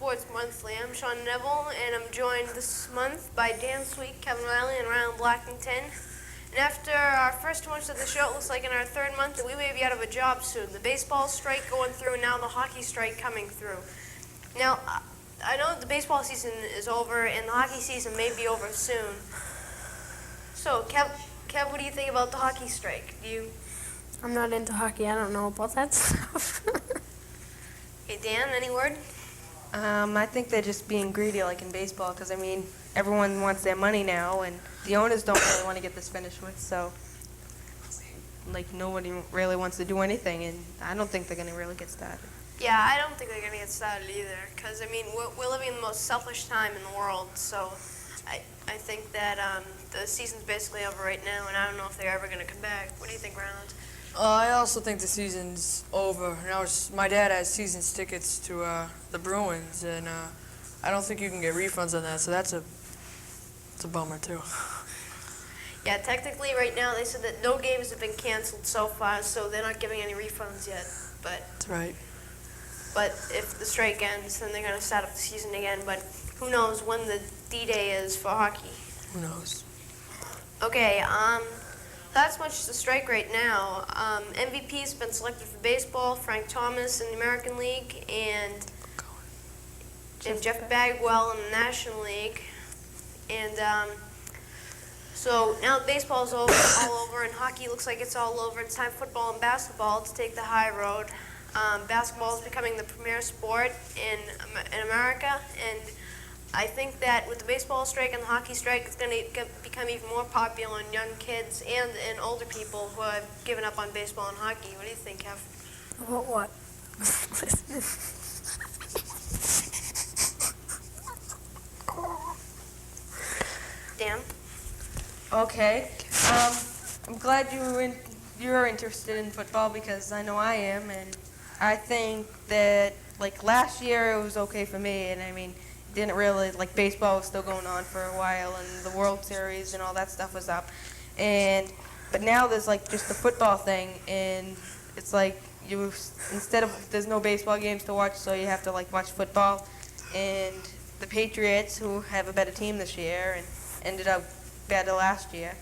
Sports Monthly. I'm Sean Neville, and I'm joined this month by Dan Sweet, Kevin Riley, and Ryan Blackington. And after our first 2 months of the show, it looks like in our third month that we may be out of a job soon. The baseball strike going through, and now the hockey strike coming through. Now, I know the baseball season is over, and the hockey season may be over soon. So, Kev, what do you think about the hockey strike? I'm not into hockey. I don't know about that stuff. Hey, Dan, any word? I think they're just being greedy like in baseball because, I mean, everyone wants their money now, and the owners don't really want to get this finished with, so, like, nobody really wants to do anything, and I don't think they're going to really get started. Yeah, I don't think they're going to get started either because, I mean, we're living in the most selfish time in the world, so I think that the season's basically over right now, and I don't know if they're ever going to come back. What do you think, Ronald? I also think the season's over. Now my dad has season tickets to the Bruins, and I don't think you can get refunds on that, so it's a bummer too. Yeah, technically right now they said that no games have been canceled so far, so they're not giving any refunds yet. That's right. But if the strike ends, then they're going to start up the season again. But who knows when the D-Day is for hockey? Who knows? Okay, that's much the strike right now. MVP's been selected for baseball, Frank Thomas in the American League, and Jeff Bagwell in the National League. And so now that baseball's all over, and hockey looks like it's all over. It's time for football and basketball to take the high road. Basketball is becoming the premier sport in America, and I think that with the baseball strike and the hockey strike, it's going to become even more popular in young kids and in older people who have given up on baseball and hockey. What do you think, Kev? What? Dan? Okay. I'm glad you're interested in football because I know I am, and I think that, like, last year it was okay for me, and I mean, didn't really, like, baseball was still going on for a while, and the World Series and all that stuff was up, but now there's, like, just the football thing, and it's like there's no baseball games to watch, so you have to, like, watch football, and the Patriots, who have a better team this year and ended up better last year,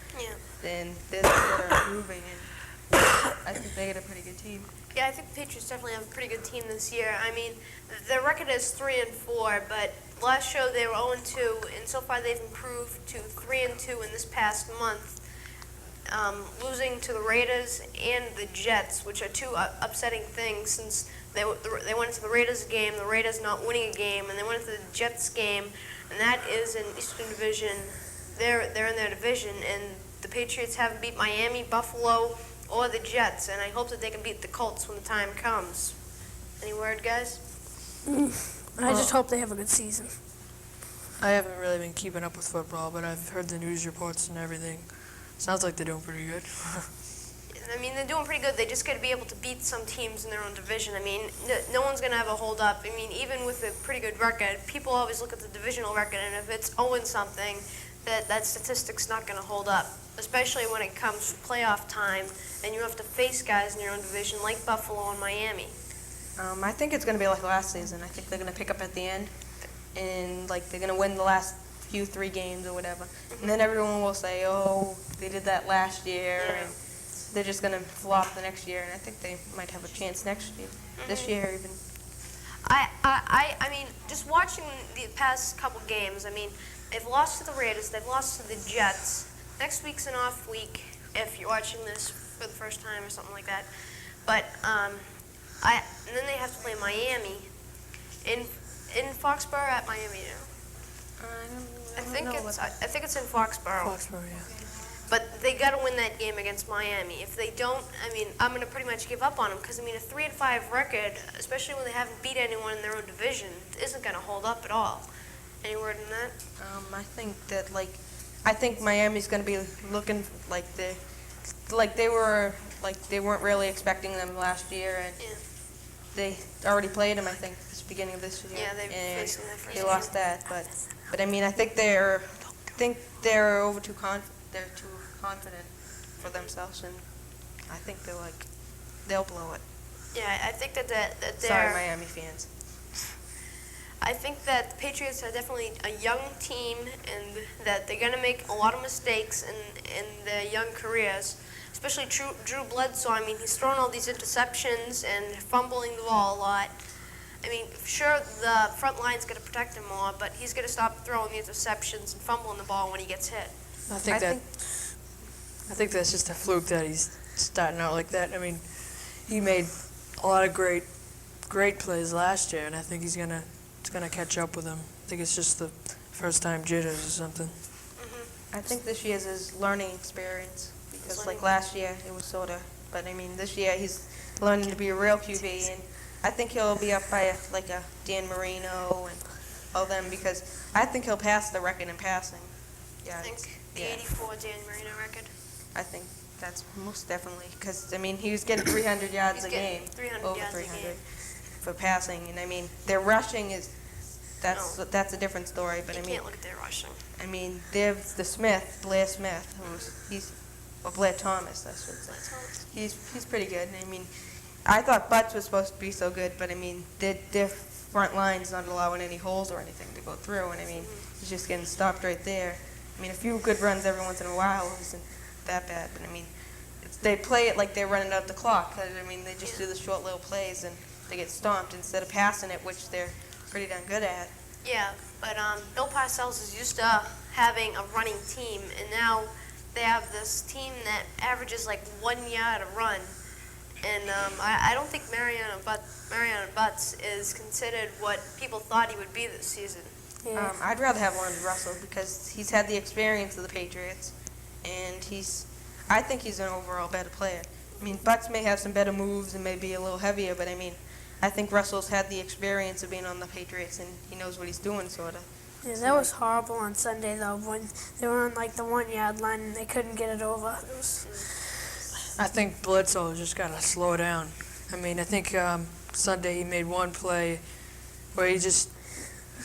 then they're improving, and I think they get a pretty good team. Yeah, I think the Patriots definitely have a pretty good team this year. I mean, their record is 3-4, but last show they were 0-2, and so far they've improved to 3-2 in this past month, losing to the Raiders and the Jets, which are two upsetting things since they went into the Raiders game, the Raiders not winning a game, and they went into the Jets game, and that is in Eastern Division. They're in their division, and the Patriots haven't beat Miami, Buffalo, or the Jets, and I hope that they can beat the Colts when the time comes. Any word, guys? I just hope they have a good season. I haven't really been keeping up with football, but I've heard the news reports and everything. Sounds like they're doing pretty good. I mean, they're doing pretty good. They just got to be able to beat some teams in their own division. I mean, no one's going to have a hold up. I mean, even with a pretty good record, people always look at the divisional record, and if it's 0-something, that statistic's not going to hold up, especially when it comes to playoff time, and you have to face guys in your own division like Buffalo and Miami. I think it's going to be like last season. I think they're going to pick up at the end, and, like, they're going to win the last few 3 games or whatever. And then everyone will say, oh, they did that last year, and they're just going to flop the next year. And I think they might have a chance next year, this year even. I mean, just watching the past couple games, I mean, they've lost to the Raiders, they've lost to the Jets. Next week's an off week if you're watching this for the first time or something like that. But and then they have to play Miami in Foxborough at Miami. I think it's in Foxborough. Foxborough, yeah. But they got to win that game against Miami. If they don't, I mean, I'm going to pretty much give up on them because, I mean, a 3-5 record, especially when they haven't beat anyone in their own division, isn't going to hold up at all. Any word on that? I think that, like, I think Miami's going to be looking like they weren't really expecting them last year, and they already played them, I think, this beginning of this year. Yeah, they faced them and they lost that, but I mean, I think they're too confident for themselves, and I think they'll blow it. Yeah, I think that they're. Sorry, Miami fans. I think that the Patriots are definitely a young team, and that they're going to make a lot of mistakes in their young careers, especially Drew Bledsoe. I mean, he's throwing all these interceptions and fumbling the ball a lot. I mean, sure, the front line's going to protect him more, but he's going to stop throwing the interceptions and fumbling the ball when he gets hit. I think that's just a fluke that he's starting out like that. I mean, he made a lot of great plays last year, and I think it's gonna catch up with him. I think it's just the first time jitters or something. I think this year's his learning experience because Learning. like last year it was sort of, but I mean this year he's learning to be a real QB, and I think he'll be up by like a Dan Marino and all them because I think he'll pass the record in passing. Yeah, I think the yeah. 84 Dan Marino record. I think that's most definitely because I mean he was getting 300 yards He's a getting game, 300 over yards a 300 game. for passing, and I mean their rushing is that's a different story. But You I mean can't look at their rushing. I mean there's the Blair Smith, Blair Thomas, I should say. That's all. He's pretty good. I mean, I thought Butts was supposed to be so good, but I mean, their front line's not allowing any holes or anything to go through, and I mean, he's just getting stopped right there. I mean, a few good runs every once in a while isn't that bad, but I mean, they play it like they're running out the clock. 'Cause, I mean, they just do the short little plays and they get stomped instead of passing it, which they're pretty darn good at. Yeah, but Bill Parcells is used to having a running team, and now they have this team that averages like 1 yard a run. And I don't think Mariano Butts is considered what people thought he would be this season. Yeah. I'd rather have Leonard Russell because he's had the experience of the Patriots, and I think he's an overall better player. I mean, Butts may have some better moves and may be a little heavier, but I mean, I think Russell's had the experience of being on the Patriots, and he knows what he's doing, sort of. Yeah, that was horrible on Sunday though when they were on like the 1 yard line and they couldn't get it over. It was, I think Bledsoe just gotta slow down. I mean, I think Sunday he made one play where he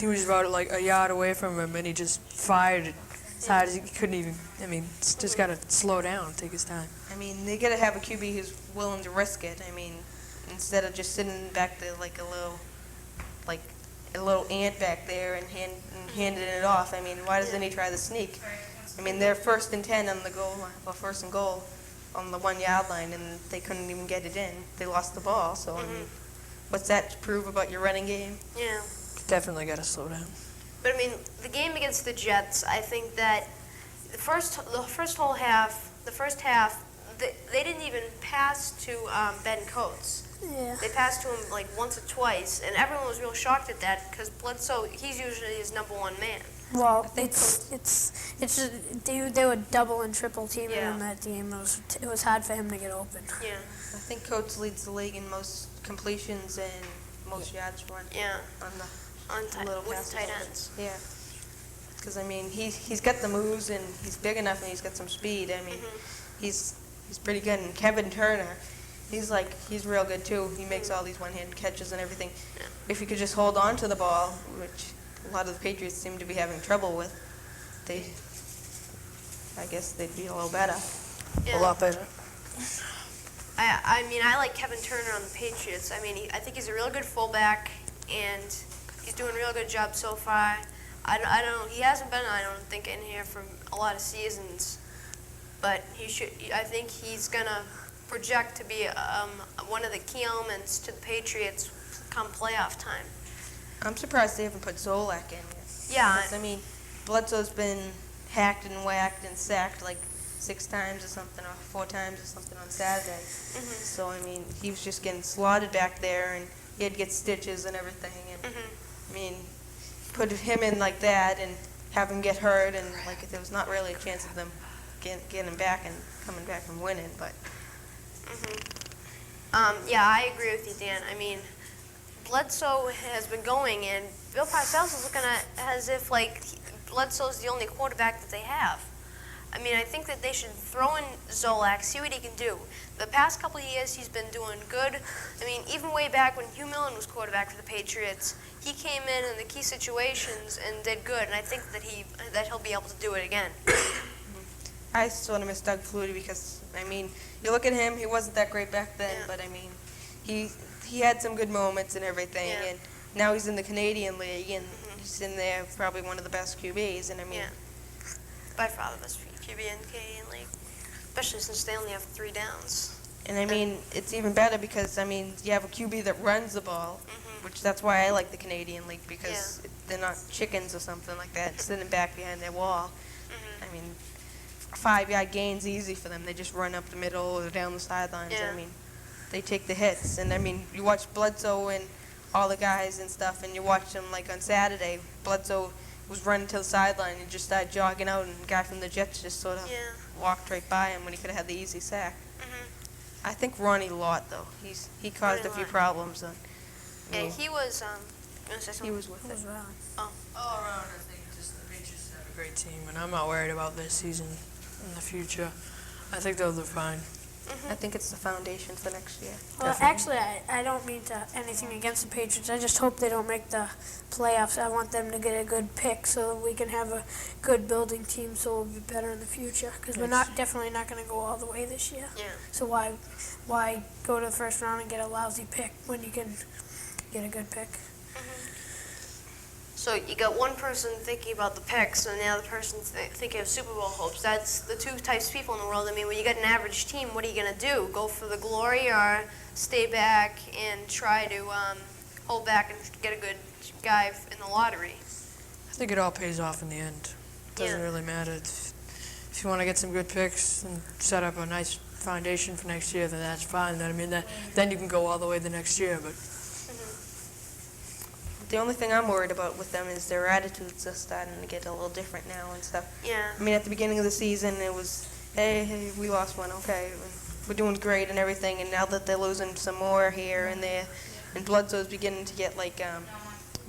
was about like a yard away from him, and he just fired it as hard as he couldn't even. I mean, just gotta slow down, take his time. I mean, they got to have a QB who's willing to risk it. I mean, instead of just sitting back there like a little ant back there and handing it off. I mean, why doesn't he try the sneak? I mean, they're 1st and 10 on the goal line, or 1st and goal on the 1 yard line, and they couldn't even get it in. They lost the ball. So I mean, what's that to prove about your running game? Yeah. Definitely gotta slow down. But I mean, the game against the Jets, I think that the first half, they didn't even pass to Ben Coates. yeah. They passed to him like once or twice, and everyone was real shocked at that because Bledsoe, he's usually his number one man. Well, think it's just, they were double and triple teaming Yeah. him that game. It was hard for him to get open. Yeah, I think Coates leads the league in most completions and most yards run yeah, on the little with passes. the tight ends. Yeah, because I mean he's got the moves and he's big enough and he's got some speed. I mean he's pretty good. And Kevin Turner, he's real good too. He makes all these one-handed catches and everything. Yeah. If he could just hold on to the ball, which a lot of the Patriots seem to be having trouble with, I guess they'd be a little better. Yeah. A lot better. I mean, I like Kevin Turner on the Patriots. I mean, I think he's a real good fullback, and he's doing a real good job so far. I don't. He hasn't been, I don't think, in here for a lot of seasons, but he should. I think he's gonna project to be one of the key elements to the Patriots come playoff time. I'm surprised they haven't put Zolak in yet. Yeah. Because, I mean, Bledsoe's been hacked and whacked and sacked like 6 times or something, or 4 times or something on Saturday. So, I mean, he was just getting slaughtered back there, and he had to get stitches and everything. And, I mean, put him in like that and have him get hurt, and like there was not really a chance of them getting him back and coming back and winning. But Yeah, I agree with you, Dan. I mean, Bledsoe has been going, and Bill Parcells is looking at as if like Bledsoe's the only quarterback that they have. I mean, I think that they should throw in Zolak, see what he can do. The past couple of years, he's been doing good. I mean, even way back when Hugh Millen was quarterback for the Patriots, he came in the key situations and did good. And I think that he'll be able to do it again. I sort of miss Doug Flutie because, I mean, you look at him, he wasn't that great back then, Yeah. but I mean, he had some good moments and everything, Yeah. and now he's in the Canadian League, and he's in there probably one of the best QBs. And I mean, Yeah. By far the best QB in the Canadian League, especially since they only have 3 downs. and I mean, it's even better because I mean, you have a QB that runs the ball, which that's why I like the Canadian League because they're not chickens or something like that, sitting back behind their wall. I mean, 5-yard gains easy for them. They just run up the middle or down the sidelines. Yeah. I mean, they take the hits, and I mean, you watch Bledsoe and all the guys and stuff, and you watch them like on Saturday. Bledsoe was running to the sideline and just started jogging out, and the guy from the Jets just sort of Yeah. walked right by him when he could have had the easy sack. I think Ronnie Lott though, he caused Ronnie a few Lott. problems. Yeah, he was. You wanna say He something? was with It was it. wrong. All around, I think just the Patriots have a great team, and I'm not worried about this season in the future. I think they'll do fine. I think it's the foundation for next year. Well, Definitely. actually, I don't mean to anything against the Patriots. I just hope they don't make the playoffs. I want them to get a good pick so that we can have a good building team, so we'll be better in the future. Because we're definitely not going to go all the way this year. Yeah. So why go to the first round and get a lousy pick when you can get a good pick? So you got one person thinking about the picks, and the other person thinking of Super Bowl hopes. That's the two types of people in the world. I mean, when you got an average team, what are you gonna do? Go for the glory, or stay back and try to hold back and get a good guy in the lottery? I think it all pays off in the end. Doesn't Yeah. really matter. If you want to get some good picks and set up a nice foundation for next year, then that's fine. I mean, then you can go all the way the next year. But The only thing I'm worried about with them is their attitudes are starting to get a little different now and stuff. Yeah. I mean, at the beginning of the season, it was, hey, we lost one, okay, we're doing great and everything, and now that they're losing some more here and there, and Bledsoe's beginning to get like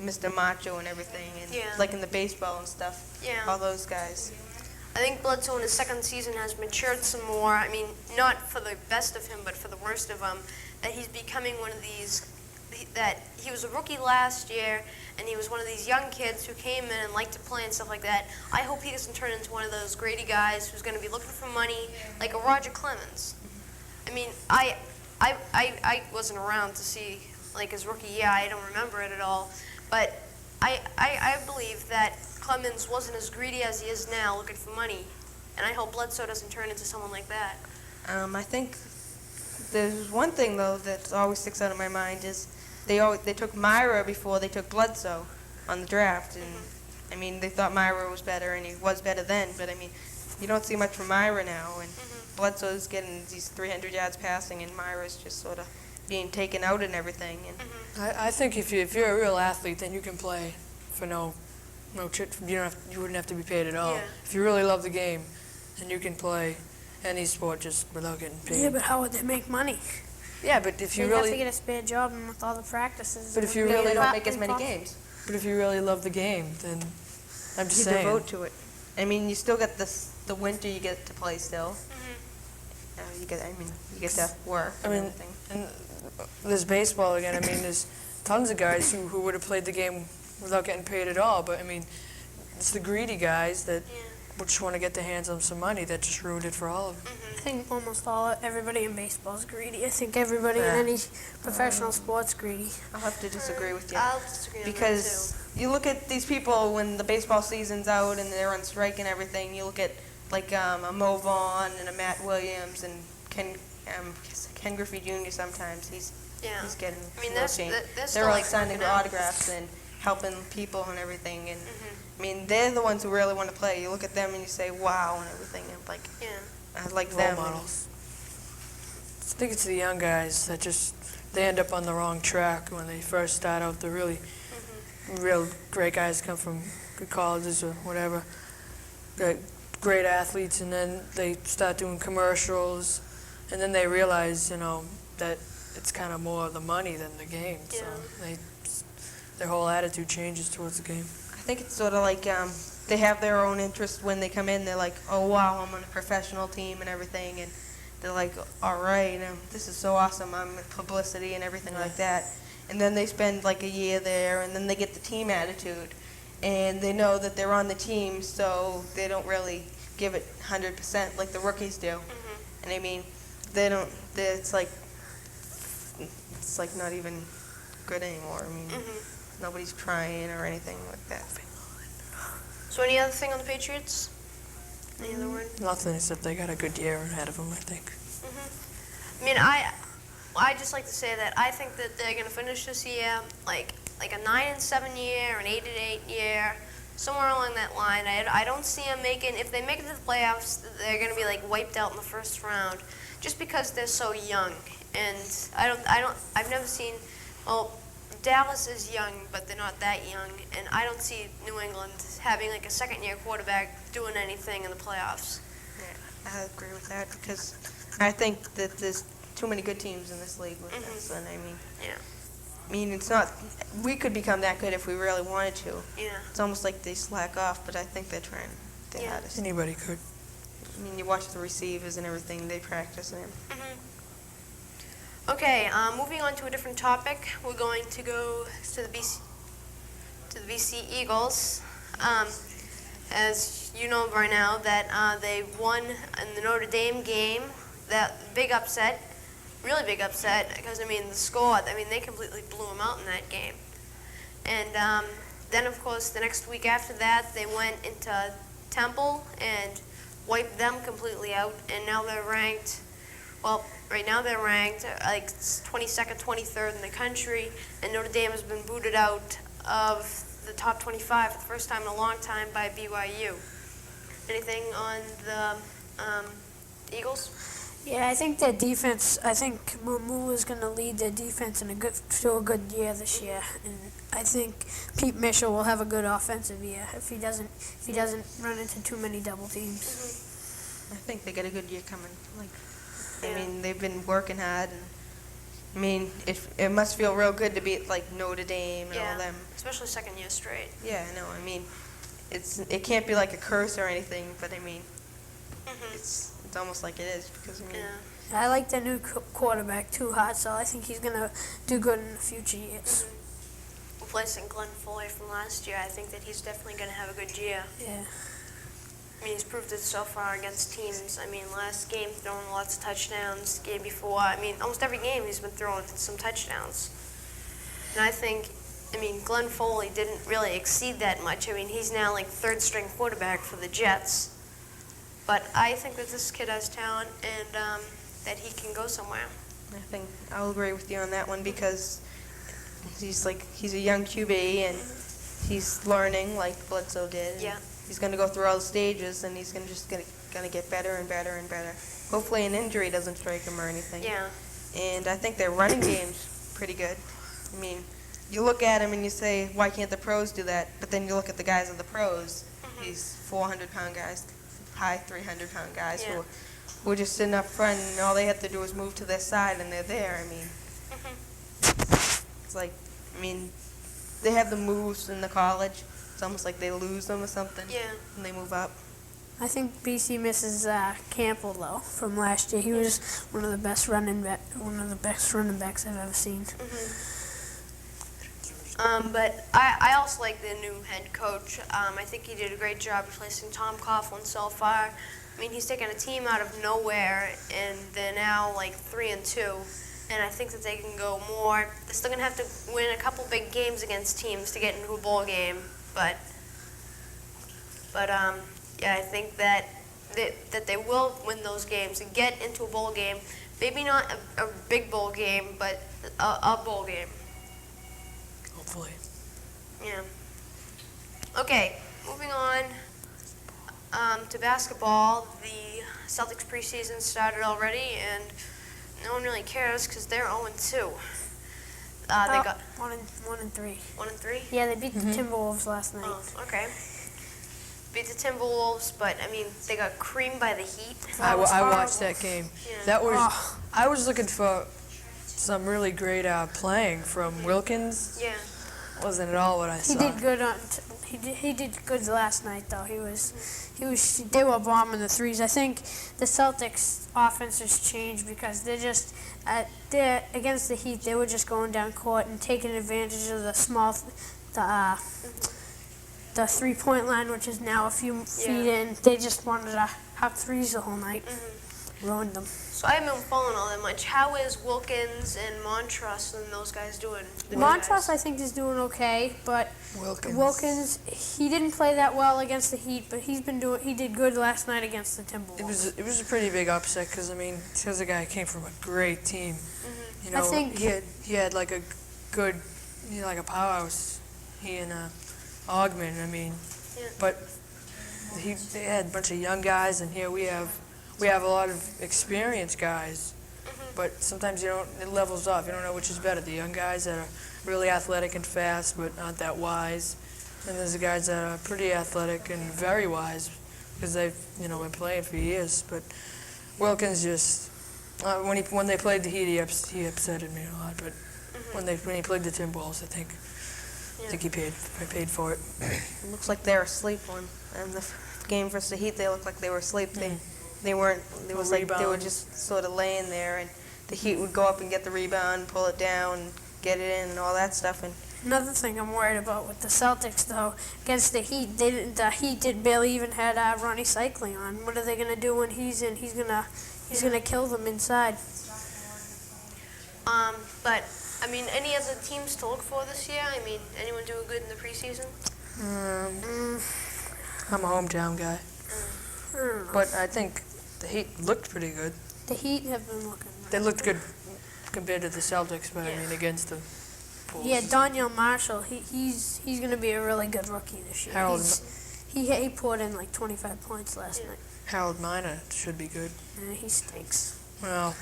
Mr. Macho and everything, and Yeah. like in the baseball and stuff, Yeah. all those guys. I think Bledsoe in his second season has matured some more. I mean, not for the best of him, but for the worst of him. That he's becoming one of these, that he was a rookie last year, and he was one of these young kids who came in and liked to play and stuff like that. I hope he doesn't turn into one of those Grady guys who's going to be looking for money, like a Roger Clemens. I mean, I wasn't around to see like his rookie year. I don't remember it at all, but I believe that Clemens wasn't as greedy as he is now, looking for money, and I hope Bledsoe doesn't turn into someone like that. I think there's one thing though that always sticks out in my mind is they took Myra before they took Bledsoe on the draft, and I mean they thought Myra was better, and he was better then, but I mean you don't see much from Myra now, and Bledsoe's getting these 300 yards passing, and Myra's just sort of being taken out and everything. And I think if you're a real athlete, then you can play for no you wouldn't have to be paid at all. Yeah. If you really love the game, then you can play any sport just without getting paid. Yeah, but how would they make money? Yeah, but if you They'd have really to get a spare job and with all the practices. But if you they really don't don't make as many games. but if you really love the game, then I'm just You saying. devote to it. I mean, you still get the winter you get to play still. You get to work I and mean, everything. and there's baseball again. I mean, there's tons of guys who would have played the game without getting paid at all. But I mean, it's the greedy guys that just want to get their hands on some money that just ruined it for all of them. I think almost everybody in baseball is greedy. I think everybody Yeah. in any professional sport's greedy. I'll have to disagree with you. I'll disagree on that Because you look at these people when the baseball season's out and they're on strike and everything. You look at like a Mo Vaughn and a Matt Williams and Ken Griffey Jr. Sometimes he's Yeah. getting I mean, real that's- shamed. they're They're still, all like, signing working out. autographs and helping people and everything. And I mean, they're the ones who really want to play. You look at them and you say, "Wow," and everything. And like, Yeah. I like Role them. models. I think it's the young guys that just they end up on the wrong track when they first start out. The really real great guys come from good colleges or whatever, great athletes, and then they start doing commercials, and then they realize, that it's kind of more the money than the game. So their whole attitude changes towards the game. I think it's sort of like they have their own interest when they come in. They're like, "Oh wow, I'm on a professional team and everything," and they're like, "All right, this is so awesome. I'm in publicity and everything like that." And then they spend like a year there, and then they get the team attitude, and they know that they're on the team, so they don't really give it 100% like the rookies do. And I mean, they don't. It's like not even good anymore. I mean, nobody's trying or anything like that. So any other thing on the Patriots? Any other word? Nothing except they got a good year ahead of them, I think. I mean, I just like to say that I think that they're gonna finish this year like a 9-7 year, an 8-8 year, somewhere along that line. I don't see them making. If they make it to the playoffs, they're gonna be like wiped out in the first round, just because they're so young. And I've never seen. Well, Dallas is young, but they're not that young, and I don't see New England having like a second-year quarterback doing anything in the playoffs. Yeah, I agree with that because I think that there's too many good teams in this league with us, and Yeah. I mean, it's not. We could become that good if we really wanted to. Yeah. It's almost like they slack off, but I think they're trying their Yeah. hardest. Anybody could. I mean, you watch the receivers and everything; they practice and Okay, moving on to a different topic, we're going to go to the BC Eagles. As you know by now, that they won in the Notre Dame game. That big upset, really big upset, because I mean the score. I mean they completely blew them out in that game. And then of course the next week after that, they went into Temple and wiped them completely out. And now they're ranked. Well, right now they're ranked like 22nd, 23rd in the country, and Notre Dame has been booted out of the top 25 for the first time in a long time by BYU. Anything on the Eagles? Yeah, I think their defense. I think Mumu is going to lead their defense to a good year this year, and I think Pete Mitchell will have a good offensive year if he doesn't run into too many double teams. I think they got a good year coming. I Yeah. mean, they've been working hard, and I mean, it must feel real good to beat like Notre Dame and all them. Especially second year straight. Yeah, I know. I mean, it can't be like a curse or anything, but I mean, it's almost like it is because I mean, Yeah. I like their new quarterback too, Hart, so I think he's going to do good in the future years. Replacing Glenn Foley from last year, I think that he's definitely going to have a good year. Yeah. I mean, he's proved it so far against teams. I mean, last game throwing lots of touchdowns. Game before, I mean, almost every game he's been throwing some touchdowns. And I think, Glenn Foley didn't really exceed that much. I mean, he's now like third string quarterback for the Jets. But I think that this kid has talent and that he can go somewhere. I think I'll agree with you on that one because he's a young QB and he's learning like Bledsoe did. And Yeah. he's going to go through all the stages and he's going to get better and better and better. Hopefully an injury doesn't strike him or anything. Yeah. And I think their running game's pretty good. I mean, you look at him and you say, why can't the pros do that? But then you look at the guys of the pros, these 400-pound guys, high 300-pound guys Yeah. who are just sitting up front and all they have to do is move to their side and they're there. I mean, it's like, they have the moves in the college. It's almost like they lose them or something. Yeah. And they move up. I think BC misses Campbell though from last year. He was one of the best running backs I've ever seen. But I also like the new head coach. I think he did a great job replacing Tom Coughlin so far. I mean, he's taken a team out of nowhere, and they're now like 3-2. And I think that they can go more. They're still gonna have to win a couple big games against teams to get into a bowl game. But yeah, I think that they will win those games and get into a bowl game. Maybe not a big bowl game, but a bowl game. Hopefully. Yeah. Okay, moving on to basketball. The Celtics preseason started already, and no one really cares because they're 0-2. They got 1-3. 1-3. Yeah, they beat the Timberwolves last night. Oh, okay. Beat the Timberwolves, but they got creamed by the Heat. I was watched horrible. that game. Yeah. That was. Oh. I was looking for some really great playing from Wilkins. Yeah. Wasn't at all what I He saw. did good he did good last night though. They were bombing the threes. I think the Celtics offense has changed because they're against the Heat. They were just going down court and taking advantage of the 3-point line, which is now a few feet in. They just wanted to have threes the whole night. ruined them. So I haven't been following all that much. How is Wilkins and Montrose and those guys doing? The new Montrose, guys? I think, is doing okay, but Wilkins. he didn't play that well against the Heat, but he did good last night against the Timberwolves. It was a pretty big upset because here's a guy who came from a great team. You know, I think- he had like a good, like a powerhouse. He and Augman. I mean, Yeah. but they had a bunch of young guys, and here we have a lot of experienced guys. But sometimes it levels off. You don't know which is better. The young guys that are really athletic and fast, but not that wise, and there's the guys that are pretty athletic and very wise because they've been playing for years. But Wilkins just when they played the Heat, he upsetted me a lot. But when he played the Timberwolves, I think he paid for it. It looks like they're asleep in the game versus the Heat. They looked like they were asleep. They weren't. It was like they were Rebound. just sort of laying there, and the Heat would go up and get the rebound, pull it down, get it in, and all that stuff. And Another thing I'm worried about with the Celtics, though, against the Heat, the Heat did barely even had Ronnie Cycling on. What are they gonna do when he's in? He's gonna kill them inside. But I mean, any other teams to look for this year? I mean, anyone doing good in the preseason? I'm a hometown guy, I don't know. but I think the Heat looked pretty good. The Heat have been looking. They looked good compared to the Celtics, but I Yeah. mean against the Bulls. Yeah, Daniel Marshall. He's gonna be a really good rookie this year. Harold- He poured in like 25 points last night. Harold Miner should be good. And he stinks. Well,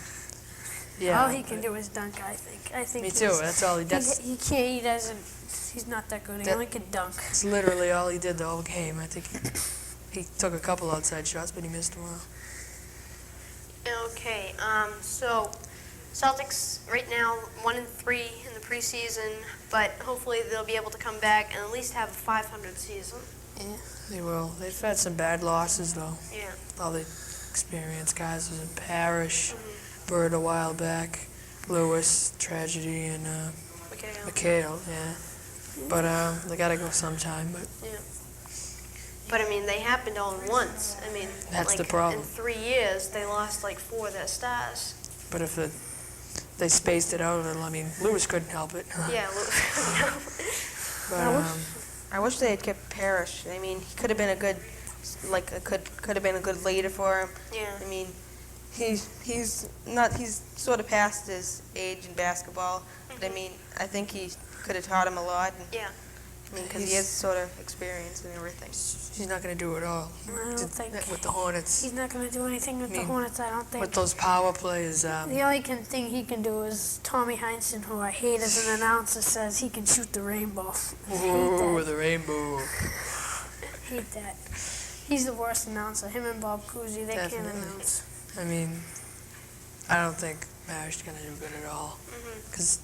yeah. All he can do is dunk. I think. Me too. That's all he does. He can't. He doesn't. He's not that good. He That- only can dunk. It's literally all he did the whole game. I think he took a couple outside shots, but he missed them all. Okay. So Celtics right now 1-3 in the preseason, but hopefully they'll be able to come back and at least have a 500 season. They will. They've had some bad losses though. Yeah. All the experienced guys was in Parrish, Bird a while back, Lewis, tragedy, and Okay. McHale. Yeah. But they gotta go sometime. But But I mean, they happened all at once. I mean, That's like the problem. in 3 years, they lost like 4 of their stars. if they spaced it out a little, I mean, Lewis couldn't help it. Yeah. But I wish they had kept Parrish. I mean, he could have been a good, could have been a good leader for him. Yeah. I mean, he's sort of past his age in basketball. But I mean, I think he could have taught him a lot. And, Yeah. I mean, because he has sort of experience and everything. he's not gonna do it all. I don't think With the Hornets, he's not gonna do anything with the mean, Hornets. I don't think. with those power plays, The only thing he can do is Tommy Heinsohn, who I hate as an announcer, says he can shoot the rainbow. ooh, the rainbow. Hate that. He's the worst announcer. Him and Bob Cousy, they can't Definitely. announce. I mean, I don't think Parrish gonna do good at all. Because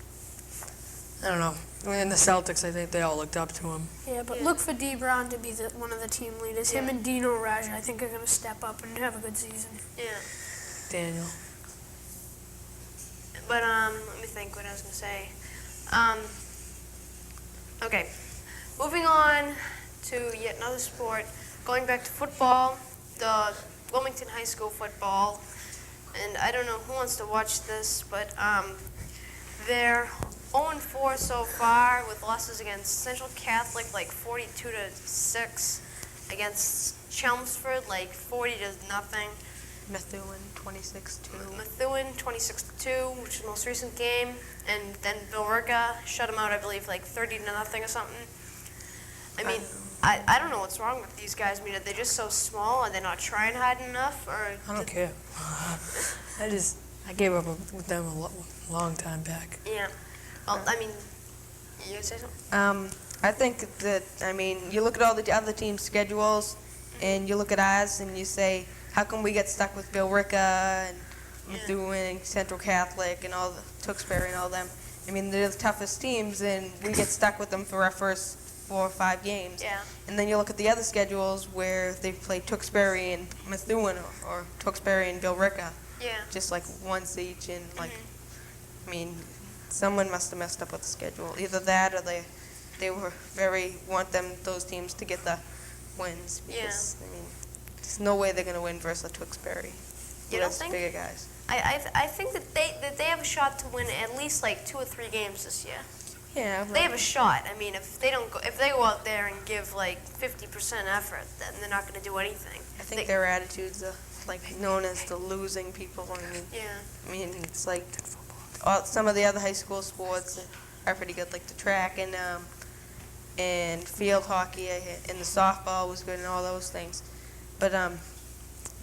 I don't know. In the Celtics, I think they all looked up to him. Yeah, but Yeah. look for D. Brown to be one of the team leaders. Him Yeah. and Dino Raja, I think, are going to step up and have a good season. Yeah. Daniel. But let me think what I was gonna say. Okay, moving on to yet another sport. Going back to football, the Wilmington High School football, and I don't know who wants to watch this, but they're 0-4 so far with losses against Central Catholic, like 42-6, against Chelmsford, like 40-0. Methuen, 26-2. Methuen 26-2, which is the most recent game, and then Billerica shut them out, I believe, like 30-0 or something. I mean, I don't know what's wrong with these guys. I mean, are they just so small? Are they not trying hard enough? Or I don't care. I gave up with them a long time back. Yeah. Well, I mean, you gonna say something? I think that, I mean, you look at all the other teams' schedules, and you look at ours, and you say, how come we get stuck with Billerica and Methuen, Central Catholic, and all the Tewksbury and all them? I mean, they're the toughest teams, and we get stuck with them for our first 4 or 5 games. Yeah. And then you look at the other schedules where they play Tewksbury and Methuen, or Tewksbury and Billerica, Yeah. just like once each, and like, I mean, someone must have messed up with the schedule. Either that, or they were want those teams to get the wins. Because, I mean, there's no way they're going to win versus Tewksbury. You don't less think? bigger guys. I think that they have a shot to win at least like 2 or 3 games this year. Yeah, They have a shot. I mean, if they go out there and give like 50% effort, then they're not going to do anything. I think their attitudes are like known as the losing people. Yeah. I mean, it's like some of the other high school sports are pretty good, like the track and field hockey and the softball was good and all those things. But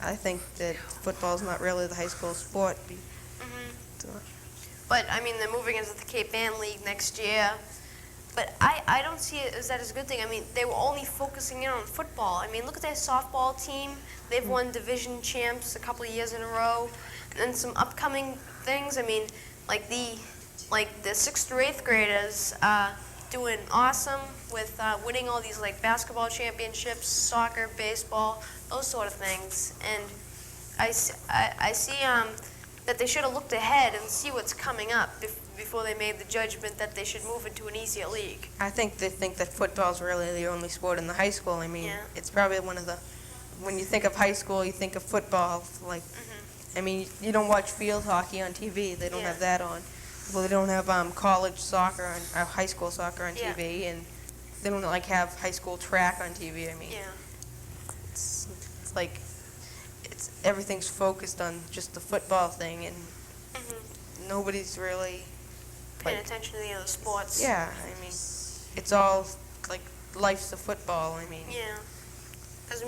I think that football's not really the high school sport. But I mean, they're moving into the Cape Ann League next year. But I don't see it as that as a good thing. I mean, they were only focusing in on football. I mean, look at their softball team. They've won division champs a couple of years in a row. And then some upcoming things. I mean, like the 6th through 8th graders doing awesome with winning all these like basketball championships, soccer, baseball, those sort of things. And I see that they should have looked ahead and see what's coming up before they made the judgment that they should move into an easier league. I think they think that football's really the only sport in the high school. I mean, it's probably one of the, when you think of high school, you think of football. Like, I mean, you don't watch field hockey on TV. They don't have that on. Well, they don't have college soccer on, high school soccer on TV, and they don't like have high school track on TV. I mean, it's like everything's focused on just the football thing, and nobody's really paying attention to the other sports. Yeah, I mean, it's all like life's a football. I mean, yeah, because I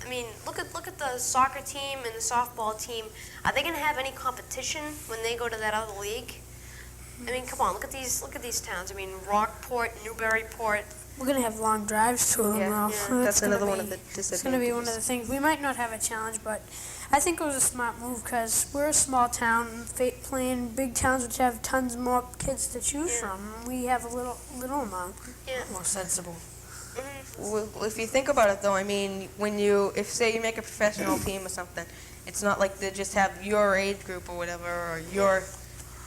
mean, look at the soccer team and the softball team. Are they going to have any competition when they go to that other league? I mean, come on, look at these towns. I mean, Rockport, Newburyport. We're gonna have long drives to them, though. That's another one of the disadvantages. It's gonna be one of the things. We might not have a challenge, but I think it was a smart move because we're a small town playing big towns which have tons more kids to choose from. We have a little amount. Yeah. More sensible. Well, if you think about it, though, I mean, if say you make a professional team or something, it's not like they just have your age group or whatever, or your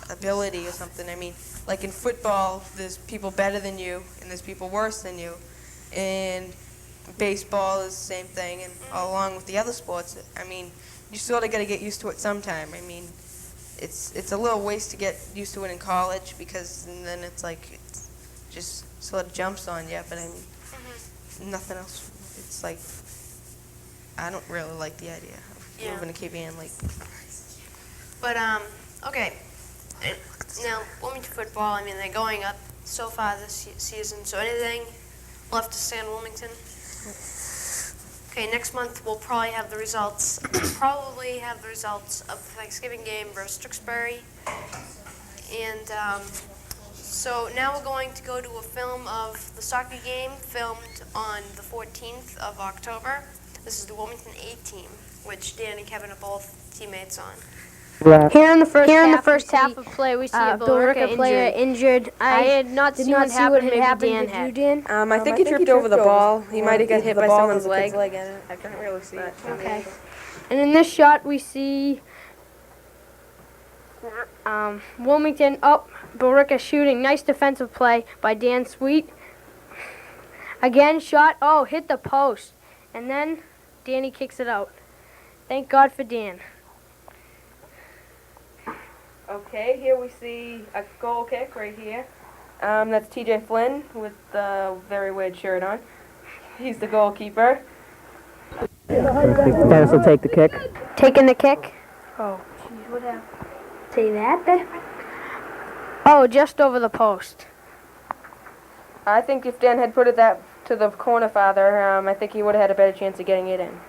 ability or something. I mean, like in football, there's people better than you, and there's people worse than you. And baseball is the same thing, and along with the other sports, I mean, you sort of got to get used to it sometime. I mean, it's a little waste to get used to it in college because then it's like it just sort of jumps on you. But I mean, nothing else. It's like I don't really like the idea of moving to Cape Ann Lake. But okay. Now, Wilmington football, I mean, they're going up so far this season. So anything left to say on Wilmington? Okay, next month we'll probably have the results. Of the Thanksgiving game versus Tewksbury. And so now we're going to go to a film of the soccer game filmed on the 14th of October. This is the Wilmington A team, which Dan and Kevin are both teammates on. Here in the first half of play, we see a Billerica player injured. I had not seen what happened. Maybe Dan had. I think he tripped over the ball. He might have got hit by someone's leg. I couldn't really see it. Okay. And in this shot, we see Wilmington up. Billerica shooting. Nice defensive play by Dan Sweet. Again, shot. Oh, hit the post. And then Danny kicks it out. Thank God for Dan. Okay, here we see a goal kick right here. That's TJ Flynn with the very weird shirt on. He's the goalkeeper. Dennis will take the kick. Taking the kick. Oh, jeez, what happened? Say that then? Oh, just over the post. I think if Dan had put it that to the corner farther, I think he would have had a better chance of getting it in.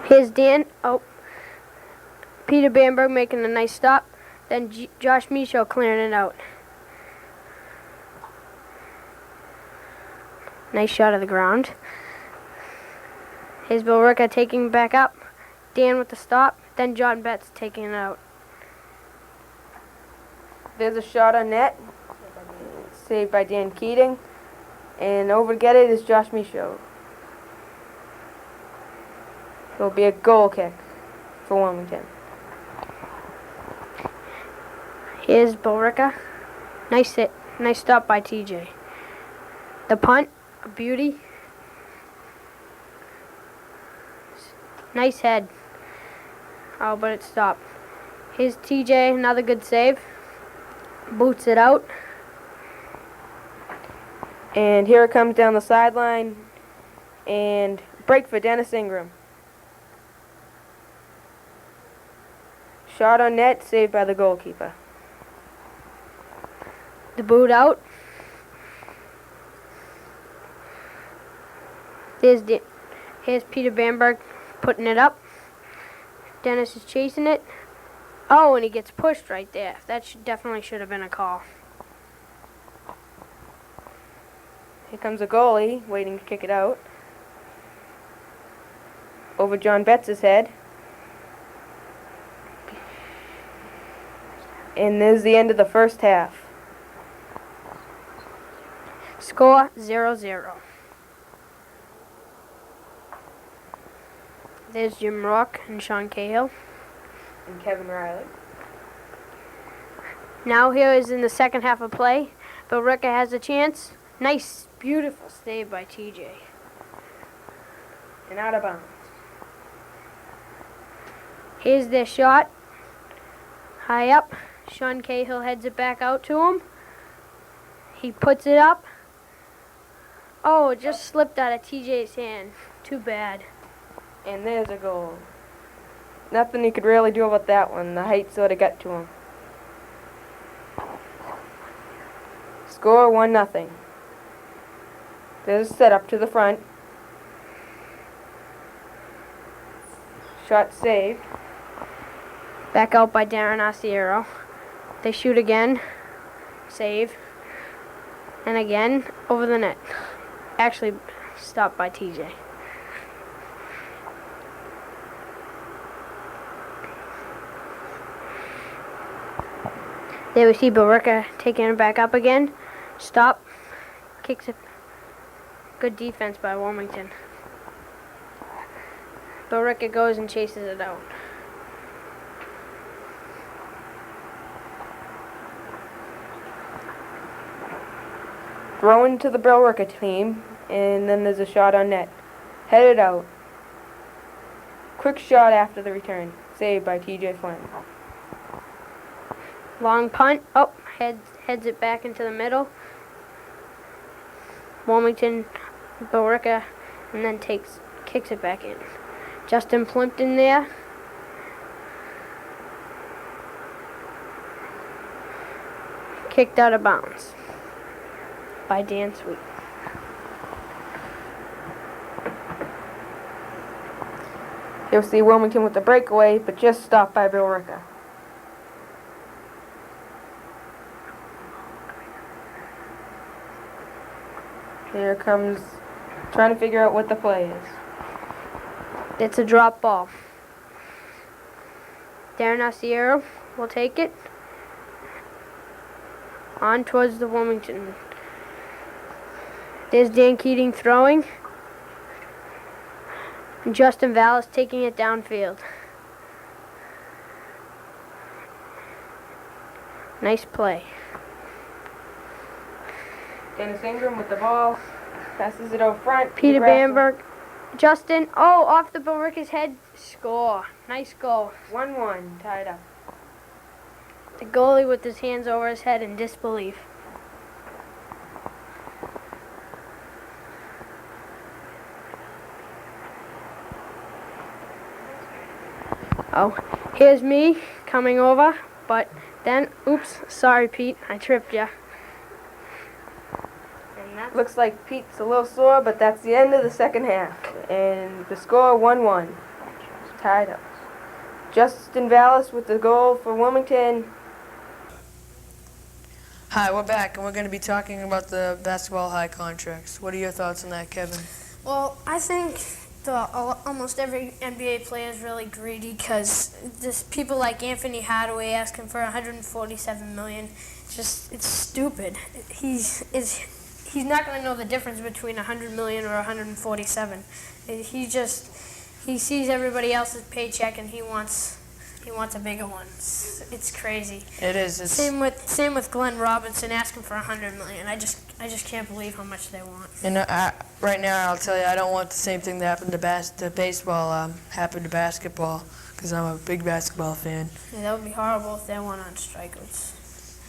Here's Dan. Oh, Peter Bamberg making a nice stop. Then Josh Michaud clearing it out. Nice shot of the ground. Here's Billerica taking back up. Dan with the stop. Then John Betts taking it out. There's a shot on net. Saved by Dan Keating. And over to get it is Josh Michaud. It'll be a goal kick for Wilmington. Here's Borica. Nice hit. Nice stop by TJ. The punt, a beauty. Nice head. Oh, but it stopped. Here's TJ, another good save. Boots it out. And here it comes down the sideline. And break for Dennis Ingram. Shot on net, saved by the goalkeeper. The boot out. Here's Peter Bamberg putting it up. Dennis is chasing it. Oh, and he gets pushed right there. That definitely should have been a call. Here comes a goalie, waiting to kick it out. Over John Betts' head. And there's the end of the first half. Score 0-0. There's Jim Rock and Sean Cahill. And Kevin Riley. Now here is in the second half of play. Billerica has a chance. Nice, beautiful save by TJ. And out of bounds. Here's their shot. High up. Sean Cahill heads it back out to him. He puts it up. Oh, it just slipped out of TJ's hand. Too bad. And there's a goal. Nothing he could really do about that one. The height sort of got to him. Score 1-0. There's a setup to the front. Shot saved. Back out by Darren Asiero. They shoot again. Save. And again, over the net. Actually, stopped by TJ. There we see Billerica taking it back up again. Stop. Kicks it. Good defense by Wilmington. Billerica goes and chases it out. Thrown to the Billerica team, and then there's a shot on net. Headed out. Quick shot after the return. Saved by TJ Flynn. Long punt. Oh, heads it back into the middle. Wilmington, Billerica, and then kicks it back in. Justin Plimpton there. Kicked out of bounds by Dan Sweet. You'll see Wilmington with the breakaway, but just stopped by Billerica. Here comes trying to figure out what the play is. It's a drop ball. Darren Asiero will take it. On towards the Wilmington. There's Dan Keating throwing. And Justin Vallis taking it downfield. Nice play. Dennis Ingram with the ball. Passes it over front. Peter Nebraska. Bamberg. Justin, oh, off the Billerica's head. Score. Nice goal. 1-1, tied up. The goalie with his hands over his head in disbelief. Oh, here's me coming over, but then, oops, sorry Pete, I tripped ya. And that's Looks like Pete's a little sore, but that's the end of the second half. And the score 1-1. Tied up. Justin Vallis with the goal for Wilmington. Hi, we're back, and we're going to be talking about the basketball high contracts. What are your thoughts on that, Kevin? Well, I think almost every NBA player is really greedy because people like Anthony Hardaway asking for $147 million, it's stupid. He's not going to know the difference between $100 million or $147. He sees everybody else's paycheck and he wants He wants a bigger one. It's crazy. It is. It's, Same with Glenn Robinson asking for $100 million. I just can't believe how much they want. and right now, I'll tell you, I don't want the same thing that happened to baseball happen to basketball, because I'm a big basketball fan. Yeah, that would be horrible if they went on strike. It's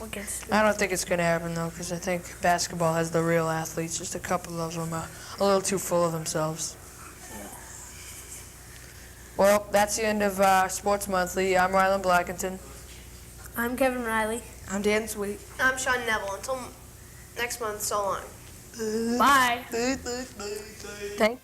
wicked. I don't think it's going to happen, though, because I think basketball has the real athletes. Just a couple of them are a little too full of themselves. Well, that's the end of Sports Monthly. I'm Rylan Blackington. I'm Kevin Riley. I'm Dan Sweet. I'm Sean Neville. Until next month, so long. Bye. Thank